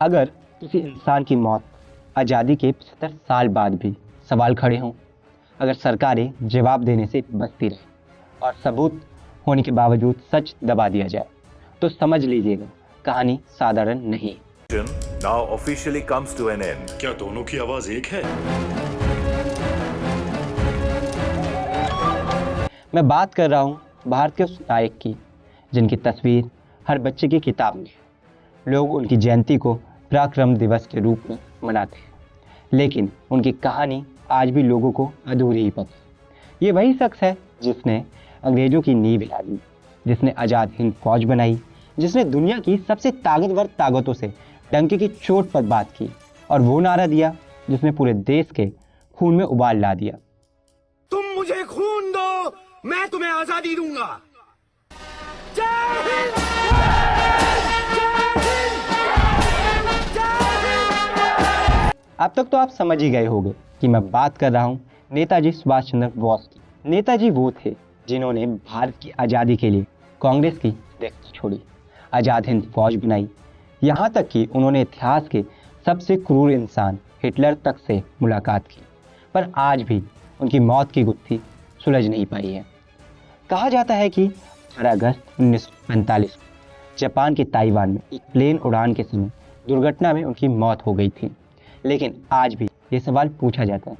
अगर किसी इंसान की मौत आज़ादी के 75 साल बाद भी सवाल खड़े हों, अगर सरकारें जवाब देने से बचती रहें और सबूत होने के बावजूद सच दबा दिया जाए, तो समझ लीजिएगा कहानी साधारण नहीं है। Now officially comes to an end. क्या दोनों की आवाज एक है? मैं बात कर रहा हूँ भारत के उस नायक की जिनकी तस्वीर हर बच्चे की किताब में है। लोग उनकी जयंती को पराक्रम दिवस के रूप में मनाते हैं, लेकिन उनकी कहानी आज भी लोगों को अधूरी ही पता है। ये वही शख्स है जिसने अंग्रेजों की नींव हिला दी, जिसने आज़ाद हिंद फौज बनाई, जिसने दुनिया की सबसे ताकतवर ताकतों से डंके की चोट पर बात की और वो नारा दिया जिसने पूरे देश के खून में उबाल ला दिया। तुम मुझे खून दो, मैं तुम्हें आजादी दूंगा। जय हिंद! अब तक तो आप समझ ही गए होंगे कि मैं बात कर रहा हूं नेताजी सुभाष चंद्र बोस की। नेताजी वो थे जिन्होंने भारत की आज़ादी के लिए कांग्रेस की रक्षा छोड़ी, आज़ाद हिंद फौज बनाई, यहाँ तक कि उन्होंने इतिहास के सबसे क्रूर इंसान हिटलर तक से मुलाकात की, पर आज भी उनकी मौत की गुत्थी सुलझ नहीं पाई है। कहा जाता है कि 18 अगस्त 1945 को जापान के ताइवान में एक प्लेन उड़ान के समय दुर्घटना में उनकी मौत हो गई थी, लेकिन आज भी ये सवाल पूछा जाता है,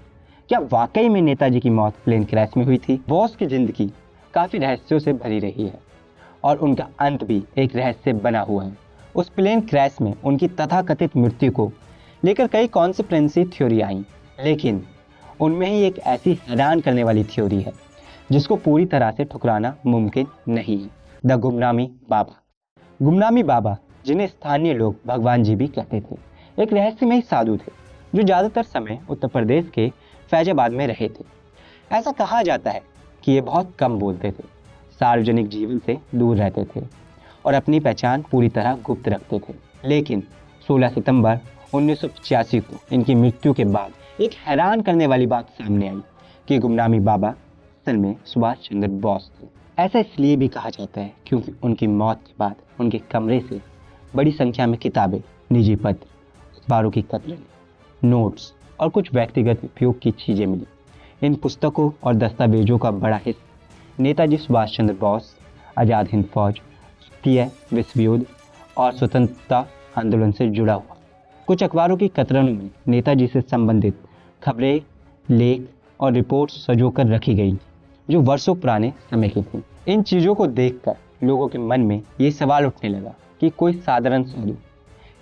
क्या वाकई में नेताजी की मौत प्लेन क्रैश में हुई थी? बोस की जिंदगी काफ़ी रहस्यों से भरी रही है और उनका अंत भी एक रहस्य बना हुआ है। उस प्लेन क्रैश में उनकी तथाकथित मृत्यु को लेकर कई कॉन्स्पिरेसी थ्योरी आई, लेकिन उनमें ही एक ऐसी हैरान करने वाली थ्योरी है जिसको पूरी तरह से ठुकराना मुमकिन नहीं है। द गुमनामी बाबा। गुमनामी बाबा, जिन्हें स्थानीय लोग भगवान जी भी कहते थे, एक रहस्यमयी साधु थे जो ज़्यादातर समय उत्तर प्रदेश के फैजाबाद में रहे थे। ऐसा कहा जाता है कि ये बहुत कम बोलते थे, सार्वजनिक जीवन से दूर रहते थे और अपनी पहचान पूरी तरह गुप्त रखते थे। लेकिन 16 सितंबर 1985 को इनकी मृत्यु के बाद एक हैरान करने वाली बात सामने आई कि गुमनामी बाबा असल में सुभाष चंद्र बोस थे। ऐसा इसलिए भी कहा जाता है क्योंकि उनकी मौत के बाद उनके कमरे से बड़ी संख्या में किताबें, निजी पत्र, अखबारों की कतरनें, नोट्स और कुछ व्यक्तिगत उपयोग की चीज़ें मिली। इन पुस्तकों और दस्तावेजों का बड़ा हिस्सा नेताजी सुभाष चंद्र बोस, आज़ाद हिंद फौज, द्वितीय विश्व युद्ध और स्वतंत्रता आंदोलन से जुड़ा हुआ। कुछ अखबारों की कतरनों में नेताजी से संबंधित खबरें, लेख और रिपोर्ट सजोकर रखी गई जो वर्षों पुराने समय की थी। इन चीज़ों को देखकर लोगों के मन में ये सवाल उठने लगा कि कोई साधारण साधु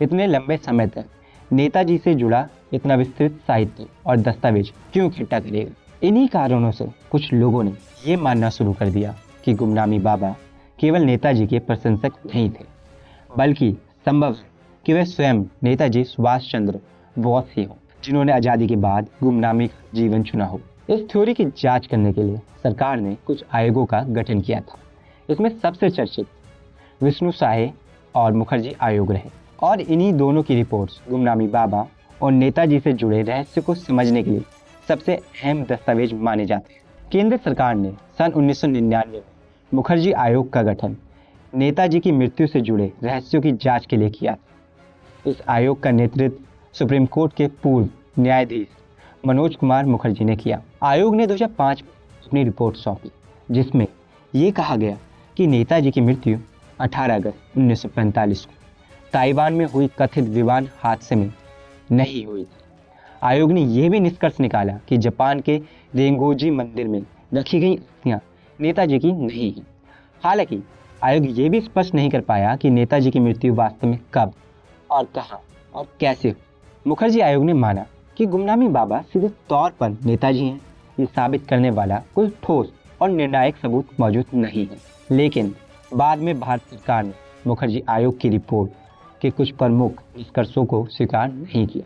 इतने लंबे समय तक नेताजी से जुड़ा इतना विस्तृत साहित्य और दस्तावेज क्यों इकट्ठा करेगा। इन्हीं कारणों से कुछ लोगों ने ये मानना शुरू कर दिया कि गुमनामी बाबा केवल नेताजी के प्रशंसक नहीं थे, बल्कि संभव है कि वे स्वयं नेताजी सुभाष चंद्र बोस ही हों जिन्होंने आज़ादी के बाद गुमनामी का जीवन चुना हो। इस थ्योरी की जांच करने के लिए सरकार ने कुछ आयोगों का गठन किया था। इसमें सबसे चर्चित विष्णु साहे और मुखर्जी आयोग रहे और इन्हीं दोनों की रिपोर्ट्स गुमनामी बाबा और नेताजी से जुड़े रहस्य को समझने के लिए सबसे अहम दस्तावेज माने जाते हैं। केंद्र सरकार ने सन 1999 में मुखर्जी आयोग का गठन नेताजी की मृत्यु से जुड़े रहस्यों की जांच के लिए किया। इस आयोग का नेतृत्व सुप्रीम कोर्ट के पूर्व न्यायाधीश मनोज कुमार मुखर्जी ने किया। आयोग ने 2005 में अपनी रिपोर्ट सौंपी जिसमें ये कहा गया कि नेताजी की मृत्यु 18 अगस्त 1945 को ताइवान में हुई कथित विमान हादसे में नहीं हुई थी। आयोग ने यह भी निष्कर्ष निकाला कि जापान के रेंगोजी मंदिर में रखी गई अस्थियां नेताजी की नहीं हैं। हालांकि आयोग ये भी स्पष्ट नहीं कर पाया कि नेताजी की मृत्यु वास्तव में कब और कहां और कैसे हुई। मुखर्जी आयोग ने माना कि गुमनामी बाबा सीधे तौर पर नेताजी हैं, ये साबित करने वाला कोई ठोस और निर्णायक सबूत मौजूद नहीं है। लेकिन बाद में भारत सरकार ने मुखर्जी आयोग की रिपोर्ट के कुछ प्रमुख निष्कर्षों को स्वीकार नहीं किया,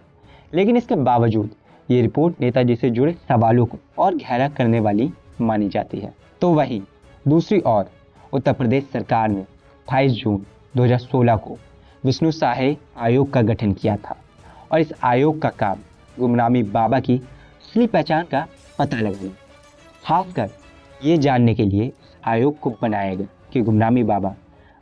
लेकिन इसके बावजूद ये रिपोर्ट नेताजी से जुड़े सवालों को और गहरा करने वाली मानी जाती है। तो वहीं दूसरी ओर उत्तर प्रदेश सरकार ने 28 जून 2016 को विष्णु साहे आयोग का गठन किया था और इस आयोग का काम गुमनामी बाबा की असली पहचान का पता लगाना, खासकर ये जानने के लिए इस आयोग को बनाया गया कि गुमनामी बाबा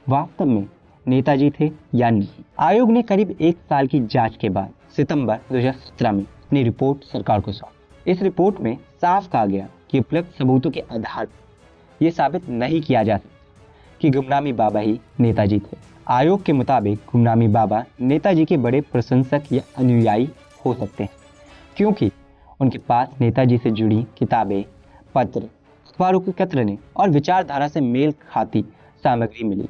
वास्तव में नेताजी थे या नहीं। आयोग ने करीब 1 साल की जांच के बाद सितंबर 2017 में अपनी रिपोर्ट सरकार को सौंपी। इस रिपोर्ट में साफ कहा गया कि उपलब्ध सबूतों के आधार पर यह साबित नहीं किया जा सकता कि गुमनामी बाबा ही नेताजी थे। आयोग के मुताबिक गुमनामी बाबा नेताजी के बड़े प्रशंसक या अनुयायी हो सकते हैं, क्योंकि उनके पास नेताजी से जुड़ी किताबें, पत्र, अखबारों की कतरनें और विचारधारा से मेल खाती सामग्री मिली।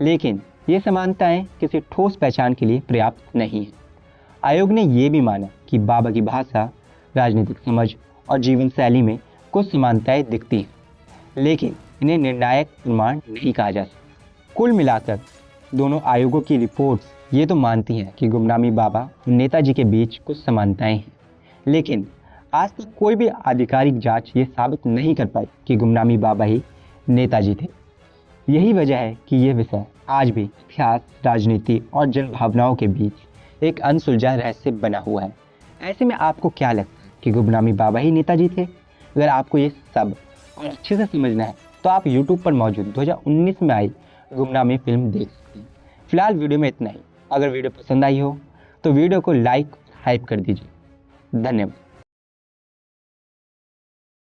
लेकिन ये समानताएं किसी ठोस पहचान के लिए पर्याप्त नहीं है। आयोग ने यह भी माना कि बाबा की भाषा, राजनीतिक समझ और जीवन शैली में कुछ समानताएं दिखती हैं, लेकिन इन्हें निर्णायक प्रमाण नहीं कहा जा सकता। कुल मिलाकर दोनों आयोगों की रिपोर्ट्स ये तो मानती हैं कि गुमनामी बाबा और नेताजी के बीच कुछ समानताएं हैं, लेकिन आज तक कोई भी आधिकारिक जांच ये साबित नहीं कर पाई कि गुमनामी बाबा ही नेताजी थे। यही वजह है कि ये विषय आज भी इतिहास, राजनीति और जन भावनाओं के बीच एक अनसुलझा रहस्य बना हुआ है। ऐसे में आपको क्या लगता है कि गुमनामी बाबा ही नेताजी थे? अगर आपको ये सब और अच्छे से समझना है तो आप YouTube पर मौजूद 2019 में आई गुमनामी फिल्म देख सकते हैं। फिलहाल वीडियो में इतना ही। अगर वीडियो पसंद आई हो तो वीडियो को लाइक और हाइप कर दीजिए। धन्यवाद।